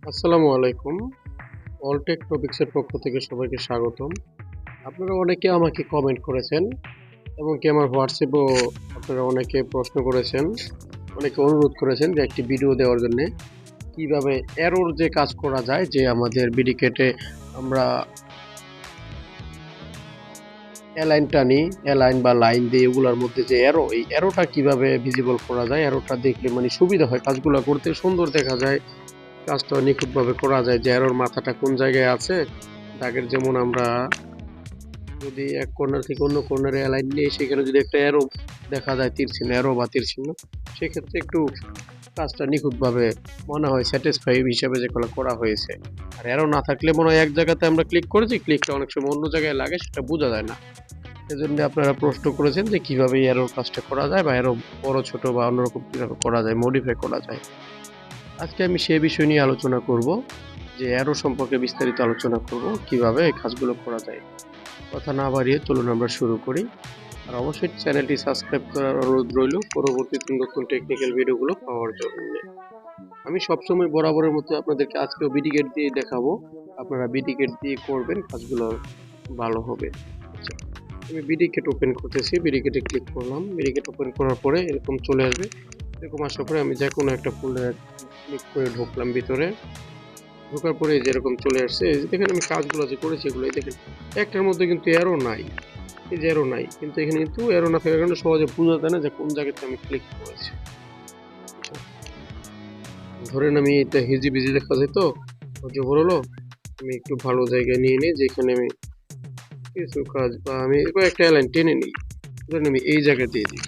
আসসালামু আলাইকুম। অলটেক টপিক্সের পক্ষ থেকে সবাইকে স্বাগতম। আপনারা অনেকে আমাকে কমেন্ট করেছেন এবং কি আমার হোয়াটসঅ্যাপেও আপনারা অনেকে প্রশ্ন করেছেন, অনেকে অনুরোধ করেছেন যে একটি ভিডিও দেওয়ার জন্যে। কিভাবে এরর যে কাজ করা যায়, যে আমাদের বিডিকেটে আমরা অ্যালাইন টানি, অ্যালাইন বা লাইন দিয়ে এগুলোর মধ্যে যে এরো, এই এরোটা কিভাবে ভিজিবল করা যায়, এরোটা দেখলে মানে সুবিধা হয়, কাজগুলো করতে সুন্দর দেখা যায়, কাজটা নিখুঁতভাবে করা যায়, যে এরোর মাথাটা কোন জায়গায় আছে। দাগের যেমন আমরা যদি এক কর্নার থেকে অন্য কর্নারে অ্যালাইন নিয়ে সেখানে যদি একটা অ্যারো দেখা যায়, তীর চিহ্ন, অ্যারো বা তীর চিহ্ন, সেক্ষেত্রে একটু কাজটা নিখুঁতভাবে মনে হয়, স্যাটিসফাই হিসাবে যেগুলো করা হয়েছে। আর অ্যারো না থাকলে মনে হয় এক জায়গাতে আমরা ক্লিক করেছি, ক্লিকটা অনেক সময় অন্য জায়গায় লাগে, সেটা বোঝা যায় না। সেজন্য আপনারা প্রশ্ন করেছেন যে কিভাবে অ্যারোর কাজটা করা যায়, বা অ্যারো বড় ছোট বা অন্যরকম কিভাবে করা যায়, মডিফাই করা যায়। আজকে আমি সেই বিষয় নিয়ে আলোচনা করব, যে অ্যারো সম্পর্কে বিস্তারিত আলোচনা করব, কিভাবে এই কাজগুলো করা যায়। কথা না বাড়িয়ে চলুন আমরা শুরু করি। আর অবশ্যই চ্যানেলটি সাবস্ক্রাইব করার অনুরোধ রইল পরবর্তীতে নতুন টেকনিক্যাল ভিডিওগুলো পাওয়ার জন্য। আমি সবসময় বরাবরের মতো আপনাদেরকে আজকেও বিডিকেট দিয়ে দেখাবো, আপনারা বিডিকেট দিয়ে করবেন, কাজগুলো ভালো হবে। আচ্ছা, আমি বিডিকেট ওপেন করতেছি, বিডিকেটে ক্লিক করলাম, বিডিকেট ওপেন করার পরে এরকম চলে আসবে। এরকম আসার পরে আমি যে কোনো একটা ফোল্ডারে ক্লিক করে ঢুকলাম ভিতরে। ঢোকার পরে যেরকম চলে আসছে, দেখেন আমি কাজগুলো যে করেছি এগুলো দেখেন, একটার মধ্যে কিন্তু এরো নাই, এই যে এরো নাই, কিন্তু এখানে কিন্তু এরো না থাকার কারণে সহজে বোঝা যায় না যে কোন জায়গাতে আমি ক্লিক করেছি। ধরেন আমি এটা হিজি বিজি দেখা যায়, তো যে হলো আমি একটু ভালো জায়গায় নিয়ে নিই, যেখানে আমি কিছু কাজ বা আমি কয়েকটা অ্যালাইন টেনে নিই। ধরেন আমি এই জায়গা দিয়ে দিই,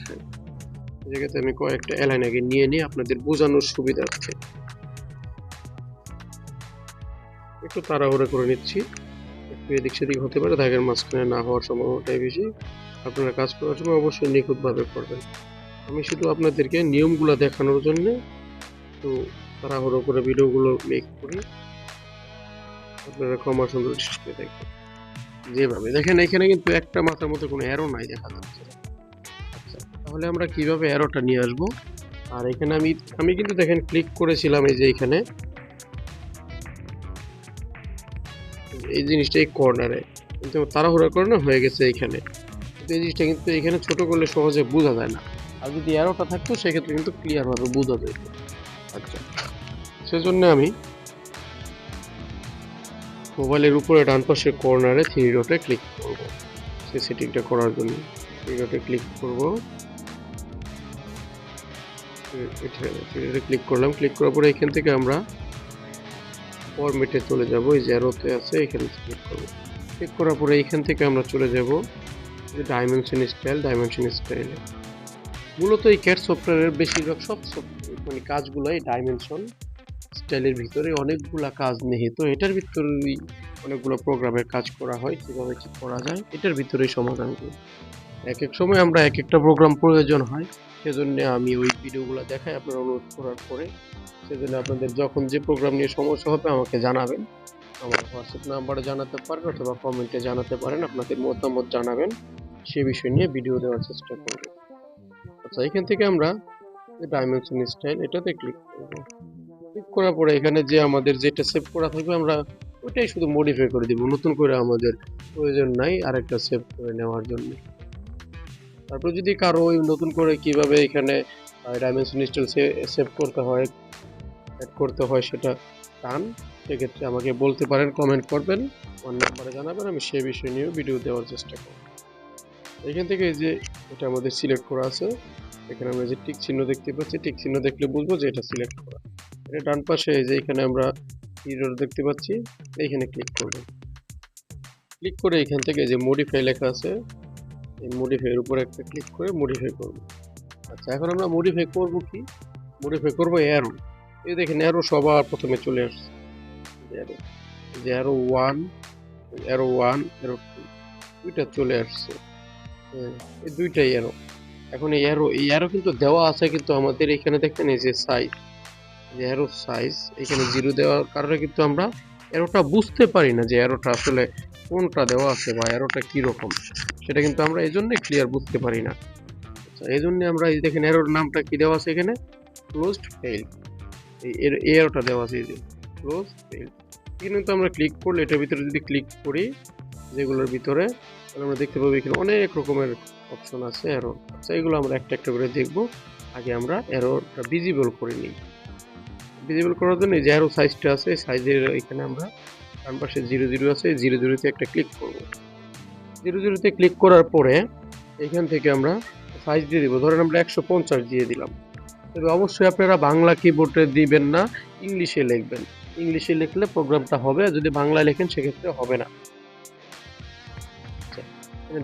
এই জায়গাতে আমি কয়েকটা অ্যালাইন আগে নিয়ে নিই আপনাদের বোঝানোর সুবিধার্থে। একটু তাড়াহুড়ো করে নিচ্ছি, একটু এদিক সেদিক হতে পারে, দাগের মাঝখানে না হওয়ার সম্ভাবনাটাই বেশি। আপনারা কাজ করার সময় অবশ্যই নিখুঁতভাবে করবেন। আমি শুধু আপনাদেরকে নিয়মগুলো দেখানোর জন্য একটু তাড়াহুড়ো করে ভিডিওগুলো মেক করি, আপনারা ক্ষমা সুন্দর দৃষ্টিতে দেখবেন। যেভাবে দেখেন এখানে কিন্তু একটা মাথার মধ্যে কোনো অ্যারো নাই দেখা যাচ্ছে। আচ্ছা, তাহলে আমরা কিভাবে অ্যারোটা নিয়ে আসবো? আর এখানে আমি কিন্তু দেখেন ক্লিক করেছিলাম এই যে এখানে, এই জিনিসটা এই কর্নারে, কিন্তু তাড়াহুড়ো করে না হয়ে গেছে এখানে। কিন্তু এই জিনিসটা কিন্তু এখানে ছোট করলে সহজে বোঝা যায় না, আর যদি অ্যারোটা থাকতো সেক্ষেত্রে কিন্তু ক্লিয়ার ভাবে বোঝা যেত। আচ্ছা, সেজন্য আমি মোবাইলের উপরে ডান পাশে কর্নারে থ্রি ডটে ক্লিক করব, সেই সেটিংটা করার জন্য থ্রি ডটে ক্লিক করব। ক্লিক করলাম, ক্লিক করার পরে এখান থেকে আমরা ফরম্যাটে চলে যাব, এই যে অ্যারোতে আছে এখানে ক্লিক করব। ক্লিক করার পরে এখান থেকে আমরা চলে যাব যে ডাইমেনশন স্টাইলে। মূলত এই ক্যাট সফটওয়্যারের বেশিরভাগ সব মানে কাজগুলোই ডাইমেনশন স্টাইলের ভিতরে অনেকগুলা কাজ নিহিত, এটার ভিতরেই অনেকগুলো প্রোগ্রামের কাজ করা হয়। কিভাবে কি করা যায় এটার ভিতরেই সমাধানগুলো। এক এক সময় আমরা এক একটা প্রোগ্রাম প্রয়োজন হয়, সেজন্য আমি ওই ভিডিওগুলো দেখাই আপনারা অনুরোধ করার পরে। সেজন্য আপনাদের যখন যে প্রোগ্রাম নিয়ে সমস্যা হবে আমাকে জানাবেন, আমার হোয়াটসঅ্যাপ নাম্বারে জানাতে পারেন অথবা কমেন্টে জানাতে পারেন, আপনাদের মতামত জানাবেন, সে বিষয় নিয়ে ভিডিও দেওয়ার চেষ্টা করব। আচ্ছা, এখান থেকে আমরা ডাইমেনশন স্টাইল এটাতে ক্লিক করব। ক্লিক করার পরে এখানে যে আমাদের যেটা সেভ করা থাকবে আমরা ওইটাই শুধু মডিফাই করে দিব, নতুন করে আমাদের প্রয়োজন নাই আরেকটা সেভ করে নেওয়ার জন্য। তারপর যদি কারো ওই নতুন করে কিভাবে এখানে ডাইমেনশন স্টাইল সেভ করতে হয়, অ্যাড করতে হয় সেটা চান, সেক্ষেত্রে আমাকে বলতে পারেন, কমেন্ট করবেন, আমার নাম্বারে জানাবেন, আমি সেই বিষয় নিয়েও ভিডিও দেওয়ার চেষ্টা করব। এখান থেকে এই যে এটা আমাদের সিলেক্ট করা আছে, এখানে আমরা যে টিক চিহ্ন দেখতে পাচ্ছি, টিক চিহ্ন দেখলে বুঝবো যে এটা সিলেক্ট করা। এটা ডান পাশে এই যে এখানে আমরা ইরর দেখতে পাচ্ছি, এইখানে ক্লিক করব। ক্লিক করে এখান থেকে যে মডিফাই লেখা আছে, এই মডিফাই এর উপর একটা ক্লিক করে মডিফাই করব। আচ্ছা, এখন আমরা মডিফাই করব কি? মডিফাই করব অ্যারো। এই দেখেন অ্যারো সবার প্রথমে চলে আসছে, অ্যারো, যে অ্যারো 1, অ্যারো 1, অ্যারো 2 দুইটা চলে আসছে। এই দুইটাই অ্যারো। এখন এই অ্যারো কিন্তু দেওয়া আছে, কিন্তু আমাদের এখানে দেখেন এই যে সাইজ, যে অ্যারো সাইজ এখানে 0 দেওয়ার কারণে কিন্তু আমরা অ্যারোটা বুঝতে পারি না যে অ্যারোটা আসলে কোনটা দেওয়া আছে বা অ্যারোটা কি রকম, সেটা কিন্তু আমরা এই জন্য ক্লিয়ার বুঝতে পারি না। আচ্ছা, এই জন্য আমরা এই দেখেন অ্যারোর নামটা কি দেওয়া আছে এখানে, ক্লোজড ফেইল, এই অ্যারোটা দেওয়া আছে এই যে ক্লোজ ফেল্ড। এখানে কিন্তু আমরা ক্লিক করলে এটার ভিতরে যদি ক্লিক করি যেগুলোর ভিতরে, তাহলে আমরা দেখতে পাবো এখানে অনেক রকমের অপশন আছে অ্যারো। আচ্ছা, এগুলো আমরা একটা একটা করে দেখব। আগে আমরা অ্যারোটা ভিজিবল করে নিই। ভিজিবল করার জন্য এই যে অ্যারো সাইজটা আছে, সাইজের এখানে আমরা ডান পাশে 00 আছে, 00 তে একটা ক্লিক করব। 00 তে ক্লিক করার পরে এখান থেকে আমরা সাইজ দিয়ে দিব। ধরেন আমরা 150 দিয়ে দিলাম। তবে অবশ্যই আপনারা বাংলা কিবোর্ডে দিবেন না, ইংলিশে লিখবেন। ইংলিশে লিখলে প্রোগ্রামটা হবে, আর যদি বাংলায় লেখেন সেক্ষেত্রে হবে না। আচ্ছা,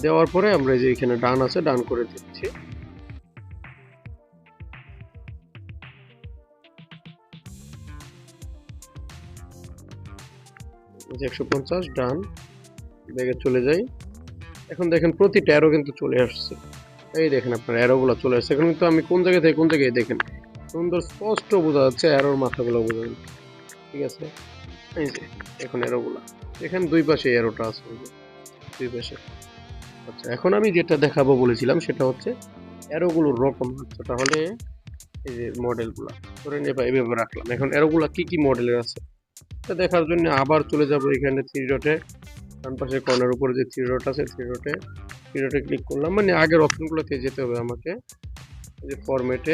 দেওয়ার পরে আমরা এই যে এখানে ডান আছে, ডান করে দিচ্ছি। এই যে 150 ডান, ব্যাগে চলে যাই। এখন দেখেন প্রতিটা অ্যারো কিন্তু চলে আসছে। এই দেখেন আপনার অ্যারোগুলো চলে আসছে। এখন কিন্তু আমি কোন জায়গা থেকে কোন জায়গায় দেখেন সুন্দর স্পষ্ট বোঝা যাচ্ছে, অ্যারোর মাথাগুলো বোঝা যাচ্ছে। ঠিক আছে, এই যে এখন অ্যারোগুলো এখানে দুই পাশে অ্যারোটা আছে, দুই পাশে। আচ্ছা, এখন আমি যেটা দেখাবো বলেছিলাম সেটা হচ্ছে অ্যারোগুলোর রকম। আচ্ছা, তাহলে এই যে মডেলগুলো ধরেন এভাবে রাখলাম। এখন অ্যারোগুলো কি কি মডেলের আছে এটা দেখার জন্য আবার চলে যাব এখানে থ্রি ডটে, ডান পাশের কর্নার উপরে যে থ্রি ডট আছে, থ্রি ডটে ক্লিক করলাম। মানে আগের অপশনগুলোতে যেতে হবে আমাকে। এই যে ফরম্যাট,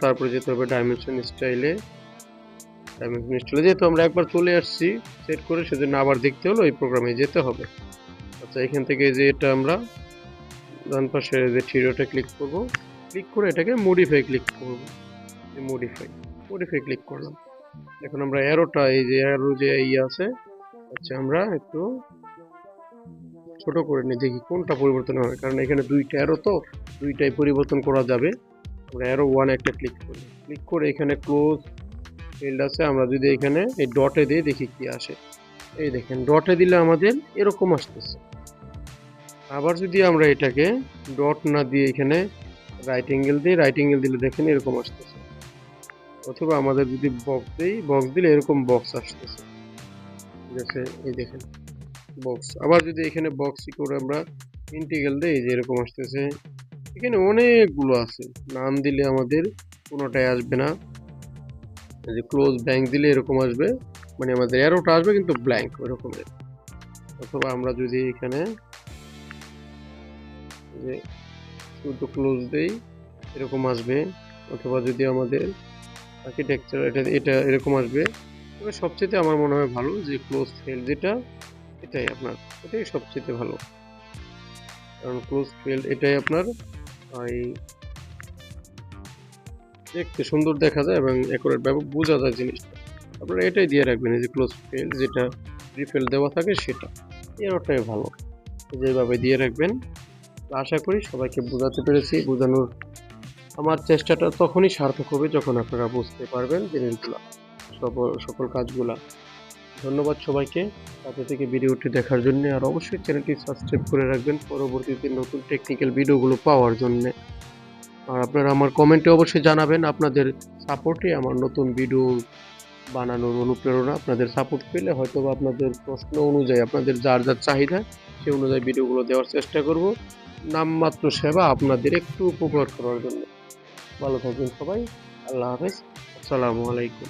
তারপরে যেতে হবে ডাইমেনশন স্টাইলে। যেহেতু আমরা একবার চলে আসছি সেট করে, সেজন্য আবার দেখতে হলো এই প্রোগ্রামে যেতে হবে। আচ্ছা, এখান থেকে যে এটা আমরা ডান পাশে যে থ্রি ডটে ক্লিক করব, ক্লিক করে এটাকে মডিফাই ক্লিক করব। মডিফাই ক্লিক করলাম। এখন আমরা অ্যারোটা, এই যে অ্যারো যে আছে, আচ্ছা আমরা একটু ছোট করে নিই, দেখি কোনটা পরিবর্তন হয়, কারণ এখানে দুইটা অ্যারো তো দুইটাই পরিবর্তন করা যাবে। আমরা অ্যারো 1 একটা ক্লিক করি, ক্লিক করে এখানে ক্লোজ ফিল্ড আছে, আমরা যদি এখানে এই ডটে দিয়ে দেখি কি আসে। এই দেখেন ডটে দিলে আমাদের এরকম আসতেছে। আবার যদি আমরা এটাকে ডট না দিয়ে এখানে রাইট অ্যাঙ্গেল দিই, রাইট অ্যাঙ্গেল দিলে দেখেন এরকম আসতেছে। অথবা আমাদের যদি বক্স দিই, বক্স দিলে এরকম বক্স আসতেছে। ঠিক আছে, এই দেখেন বক্স। আবার যদি এখানে বক্স করে আমরা ইন্টিগ্রাল দিই, যে এরকম আসতেছে। এখানে অনেকগুলো আছে, নাম দিলে আমাদের কোনোটাই আসবে না। এই যে ক্লোজ ব্ল্যাঙ্ক দিলে এরকম আসবে, মানে আমাদের অ্যারোটা আসবে কিন্তু ব্ল্যাঙ্ক ওইরকমের। অথবা আমরা যদি এখানে যে শুধু ক্লোজ দেই এরকম আসবে। অথবা যদি আমাদের আর্কিটেকচার এটা এরকম আসবে। তবে সবচেয়ে আমার মনে হয় ভালো যে ক্লোজ ফিল্ড যেটা, এটাই আপনার, এটাই সবচেয়ে ভালো। কারণ ক্লোজ ফিল্ড এটাই আপনার দেখতে সুন্দর দেখা যায় এবং অ্যাকুরেট ভাবে বোঝা যায় জিনিসটা। আপনারা এটাই দিয়ে রাখবেন, এই যে ক্লোজ ফিল্ড যেটা রিফিল দেওয়া থাকে সেটা, এরটাই ভালো, যেভাবে দিয়ে রাখবেন। আশা করি সবাইকে বোঝাতে পেরেছি। বোঝানোর আমার চেষ্টাটা তখনই সার্থক হবে যখন আপনারা বুঝতে পারবেন জিনিসগুলা, সকল কাজগুলা। ধন্যবাদ সবাইকে সাথে থেকে ভিডিওটি দেখার জন্য। আর অবশ্যই চ্যানেলটি সাবস্ক্রাইব করে রাখবেন পরবর্তীতে নতুন টেকনিক্যাল ভিডিওগুলো পাওয়ার জন্য। আর আপনারা আমার কমেন্টে অবশ্যই জানাবেন, আপনাদের সাপোর্টে আমার নতুন ভিডিও বানানোর অনুপ্রেরণা। আপনাদের সাপোর্ট পেলে হয়তো আপনাদের প্রশ্ন অনুযায়ী, আপনাদের যার যার চাহিদা সে অনুযায়ী ভিডিওগুলো দেওয়ার চেষ্টা করব। নামমাত্র সেবা আপনাদের একটু উপকার করার জন্য। ভালো থাকবেন সবাই, আল্লাহ হাফেজ, আসসালামু আলাইকুম।